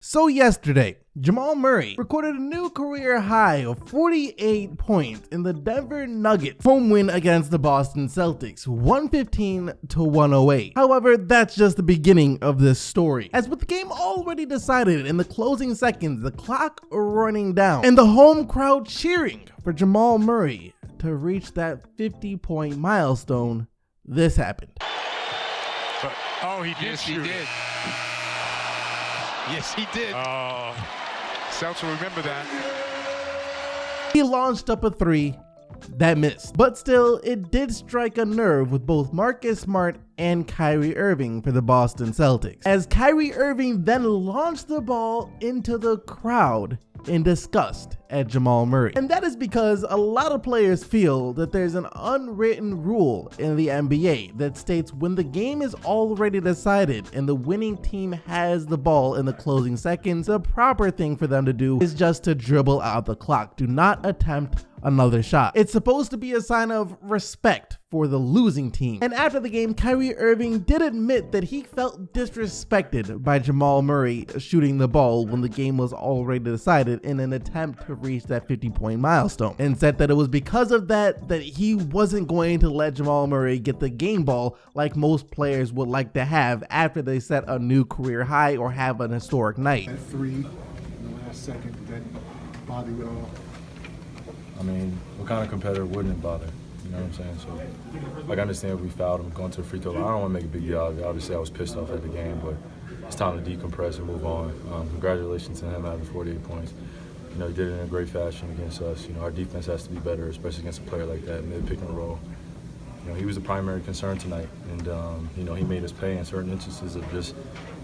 So yesterday, Jamal Murray recorded a new career high of 48 points in the Denver Nuggets home win against the Boston Celtics, 115-108. However, that's just the beginning of this story, as with the game already decided in the closing seconds, the clock running down, and the home crowd cheering for Jamal Murray to reach that 50-point milestone, this happened. Oh, he did shoot. He did. Yes, he did. Oh, Celtics will remember that. He launched up a three that missed, but still, it did strike a nerve with both Marcus Smart and Kyrie Irving for the Boston Celtics, as Kyrie Irving then launched the ball into the crowd in disgust at Jamal Murray. And that is because a lot of players feel that there's an unwritten rule in the NBA that states when the game is already decided and the winning team has the ball in the closing seconds, the proper thing for them to do is just to dribble out the clock. Do not attempt another shot. It's supposed to be a sign of respect for the losing team. And after the game, Kyrie Irving did admit that he felt disrespected by Jamal Murray shooting the ball when the game was already decided in an attempt to reach that 50-point milestone, and said that it was because of that he wasn't going to let Jamal Murray get the game ball like most players would like to have after they set a new career high or have an historic night. That three in the last second, that bother you at all? I mean, what kind of competitor wouldn't it bother? You know what I'm saying? So, like, I understand if we fouled him going to the free throw line. I don't want to make a big deal out of it. Obviously, I was pissed off at the game, but it's time to decompress and move on. Congratulations to him having 48 points. You know, he did it in a great fashion against us. You know, our defense has to be better, especially against a player like that, mid-pick and roll. You know, he was the primary concern tonight, and, you know, he made us pay in certain instances of just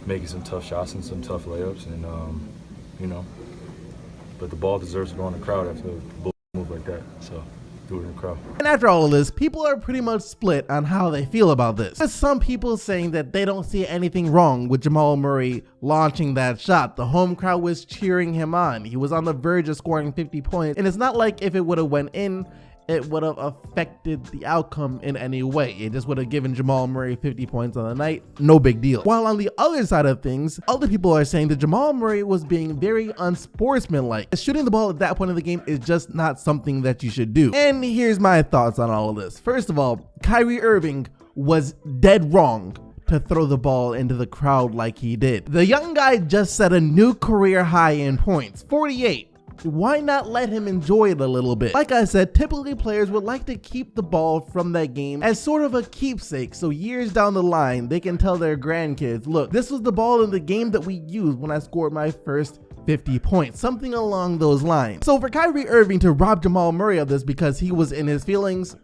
making some tough shots and some tough layups, and, you know, but the ball deserves to go in the crowd after a move like that, so do it in the crowd. And after all of this, people are pretty much split on how they feel about this. There's some people saying that they don't see anything wrong with Jamal Murray launching that shot. The home crowd was cheering him on. He was on the verge of scoring 50 points, and it's not like if it would have went in, it would have affected the outcome in any way. It just would have given Jamal Murray 50 points on the night, no big deal. While on the other side of things, other people are saying that Jamal Murray was being very unsportsmanlike. Shooting the ball at that point of the game is just not something that you should do. And here's my thoughts on all of this. First of all, Kyrie Irving was dead wrong to throw the ball into the crowd like he did. The young guy just set a new career high in points, 48. Why not let him enjoy it a little bit? Like I said, typically players would like to keep the ball from that game as sort of a keepsake, so years down the line, they can tell their grandkids, look, this was the ball in the game that we used when I scored my first 50 points, something along those lines. So for Kyrie Irving to rob Jamal Murray of this because he was in his feelings,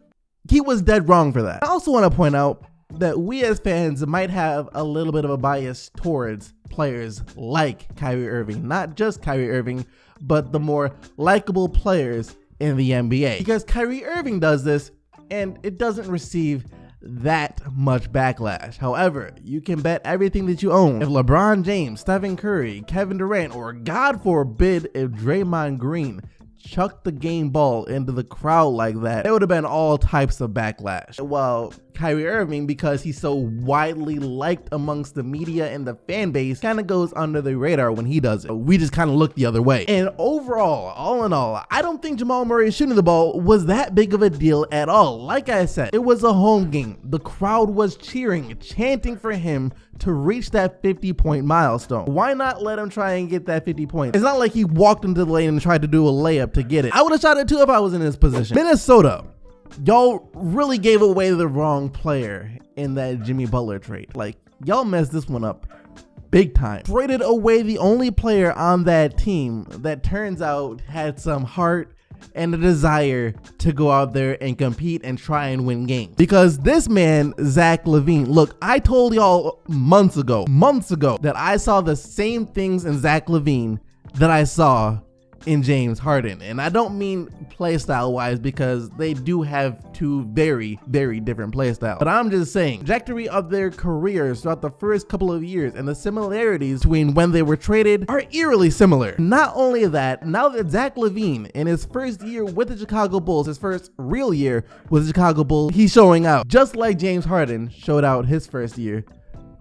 he was dead wrong for that. I also want to point out that we as fans might have a little bit of a bias towards players like Kyrie Irving, not just Kyrie Irving, but the more likable players in the NBA. Because Kyrie Irving does this and it doesn't receive that much backlash. However, you can bet everything that you own if LeBron James, Stephen Curry, Kevin Durant, or God forbid if Draymond Green chucked the game ball into the crowd like that, there would have been all types of backlash. While Kyrie Irving, because he's so widely liked amongst the media and the fan base, kind of goes under the radar when he does it. We just kind of look the other way. And overall, all in all, I don't think Jamal Murray shooting the ball was that big of a deal at all. Like I said, it was a home game. The crowd was cheering, chanting for him to reach that 50-point milestone. Why not let him try and get that 50 points? It's not like he walked into the lane and tried to do a layup to get it. I would have shot it too if I was in his position. Minnesota, y'all really gave away the wrong player in that Jimmy Butler trade. Like, y'all messed this one up big time. Traded away the only player on that team that turns out had some heart and a desire to go out there and compete and try and win games. Because this man, Zach LaVine, look, I told y'all months ago that I saw the same things in Zach LaVine that I saw in James Harden. And I don't mean play style wise, because they do have two very, very different play styles. But I'm just saying, trajectory of their careers throughout the first couple of years and the similarities between when they were traded are eerily similar. Not only that, now that Zach LaVine in his first year with the Chicago Bulls, his first real year with the Chicago Bulls, he's showing out just like James Harden showed out his first year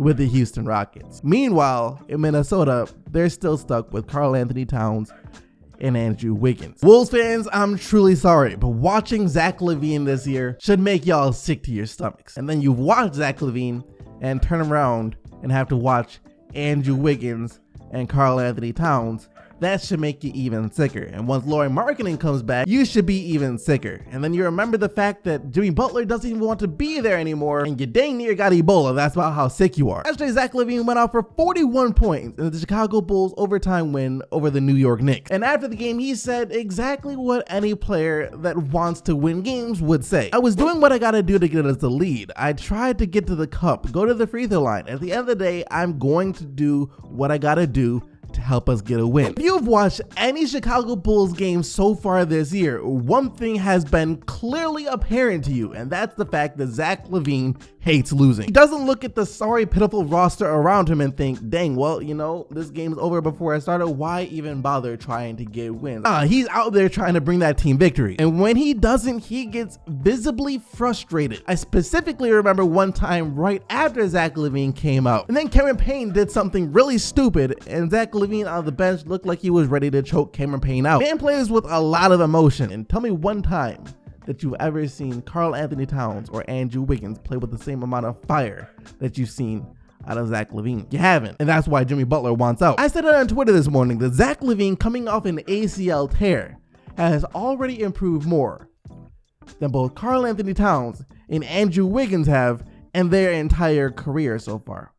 with the Houston Rockets. Meanwhile, in Minnesota, they're still stuck with Karl Anthony Towns and Andrew Wiggins. Wolves fans, I'm truly sorry, but watching Zach LaVine this year should make y'all sick to your stomachs. And then you watch Zach LaVine and turn around and have to watch Andrew Wiggins and Karl Anthony Towns. That should make you even sicker. And once Lauri Markkanen comes back, you should be even sicker. And then you remember the fact that Jimmy Butler doesn't even want to be there anymore, and you dang near got Ebola. That's about how sick you are. Yesterday, Zach LaVine went out for 41 points in the Chicago Bulls overtime win over the New York Knicks. And after the game, he said exactly what any player that wants to win games would say. I was doing what I gotta do to get us the lead. I tried to get to the cup, go to the free throw line. At the end of the day, I'm going to do what I gotta do to help us get a win. If you've watched any Chicago Bulls game so far this year, one thing has been clearly apparent to you, and that's the fact that Zach LaVine hates losing. He doesn't look at the sorry, pitiful roster around him and think, dang, well, you know, this game's over before I started. Why even bother trying to get wins? He's out there trying to bring that team victory. And when he doesn't, he gets visibly frustrated. I specifically remember one time right after Zach LaVine came out, and then Cameron Payne did something really stupid, and Zach LaVine on the bench looked like he was ready to choke Cameron Payne out. Man plays with a lot of emotion, and tell me one time that you've ever seen Karl Anthony Towns or Andrew Wiggins play with the same amount of fire that you've seen out of Zach LaVine. You haven't, and that's why Jimmy Butler wants out. I said it on Twitter this morning that Zach LaVine, coming off an ACL tear, has already improved more than both Karl Anthony Towns and Andrew Wiggins have in their entire career so far.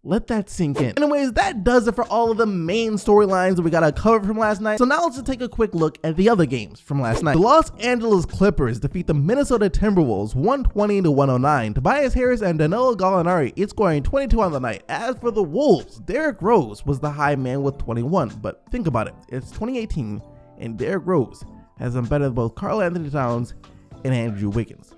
Let that sink in. Anyways, that does it for all of the main storylines that we gotta cover from last night. So now let's just take a quick look at the other games from last night. The Los Angeles Clippers defeat the Minnesota Timberwolves 120-109. Tobias Harris and Danilo Gallinari each scoring 22 on the night. As for the Wolves, Derrick Rose was the high man with 21. But think about it, it's 2018 and Derrick Rose has been better than both Karl Anthony Towns and Andrew Wiggins.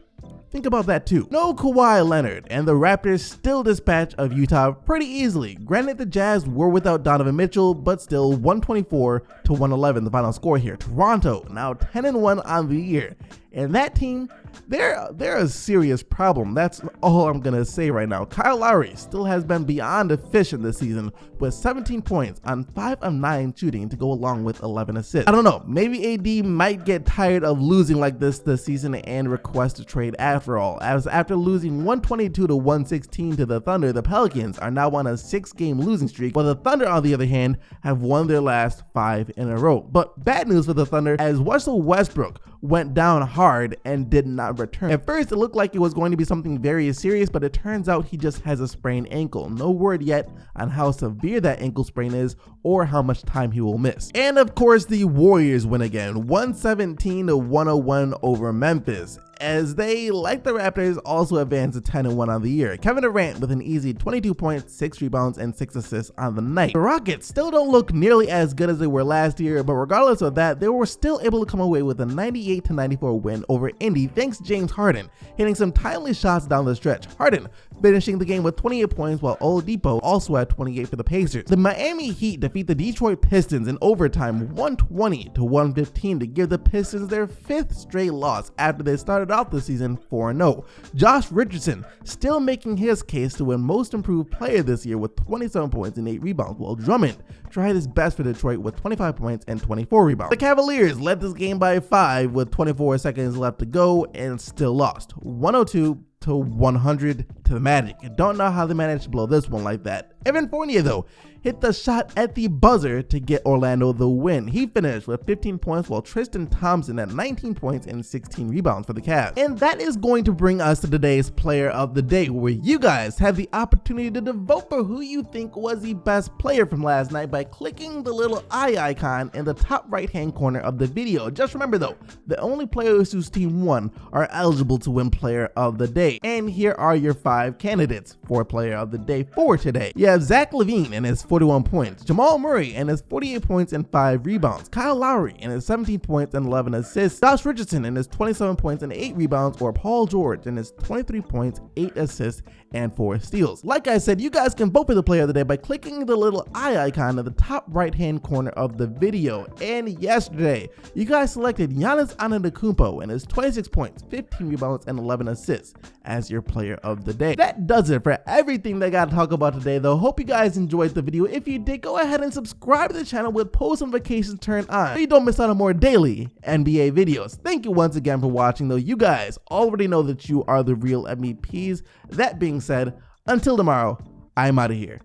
Think about that too. No Kawhi Leonard, and the Raptors still dispatch of Utah pretty easily. Granted, the Jazz were without Donovan Mitchell, but still 124-111 the final score here. Toronto now 10-1 on the year, and that team, they're a serious problem. That's all I'm gonna say right now. Kyle Lowry still has been beyond efficient this season with 17 points on 5 of 9 shooting to go along with 11 assists. I don't know, maybe AD might get tired of losing like this season and request a trade after all, as after losing 122-116 to the Thunder, the Pelicans are now on a 6-game losing streak, while the Thunder, on the other hand, have won their last 5 in a row. But bad news for the Thunder, as Russell Westbrook went down hard and did not return. At first, it looked like it was going to be something very serious, but it turns out he just has a sprained ankle. No word yet on how severe that ankle sprain is or how much time he will miss. And of course, the Warriors win again, 117-101 over Memphis, as they, like the Raptors, also advance to 10-1 on the year. Kevin Durant with an easy 22 points, 6 rebounds, and 6 assists on the night. The Rockets still don't look nearly as good as they were last year, but regardless of that, they were still able to come away with a 98-94 win over Indy, thanks to James Harden hitting some timely shots down the stretch. Harden finishing the game with 28 points, while Oladipo also had 28 for the Pacers. The Miami Heat defeat the Detroit Pistons in overtime 120-115 to give the Pistons their 5th straight loss after they started off the season 4-0. Josh Richardson still making his case to win most improved player this year with 27 points and 8 rebounds, while Drummond tried his best for Detroit with 25 points and 24 rebounds. The Cavaliers led this game by 5 with 24 seconds left to go and still lost 102-100 to the Magic. I don't know how they managed to blow this one like that. Evan Fournier, though, hit the shot at the buzzer to get Orlando the win. He finished with 15 points, while Tristan Thompson had 19 points and 16 rebounds for the Cavs. And that is going to bring us to today's player of the day, where you guys have the opportunity to vote for who you think was the best player from last night by clicking the little eye icon in the top right-hand corner of the video. Just remember though, the only players whose team won are eligible to win player of the day. And here are your 5 candidates for player of the day for today. You have Zach LaVine and his 41 points, Jamal Murray and his 48 points and 5 rebounds, Kyle Lowry and his 17 points and 11 assists, Josh Richardson and his 27 points and 8 rebounds, or Paul George and his 23 points, 8 assists, and 4 steals. Like I said, you guys can vote for the player of the day by clicking the little eye icon at the top right hand corner of the video. And yesterday, you guys selected Giannis Antetokounmpo and his 26 points, 15 rebounds, and 11 assists as your player of the day. today. That does it for everything that I got to talk about today though. Hope you guys enjoyed the video. If you did, go ahead and subscribe to the channel with post notifications turned on so you don't miss out on more daily NBA videos. Thank you once again for watching though. You guys already know that you are the real MVPs. That being said, until tomorrow, I'm out of here.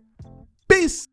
Peace!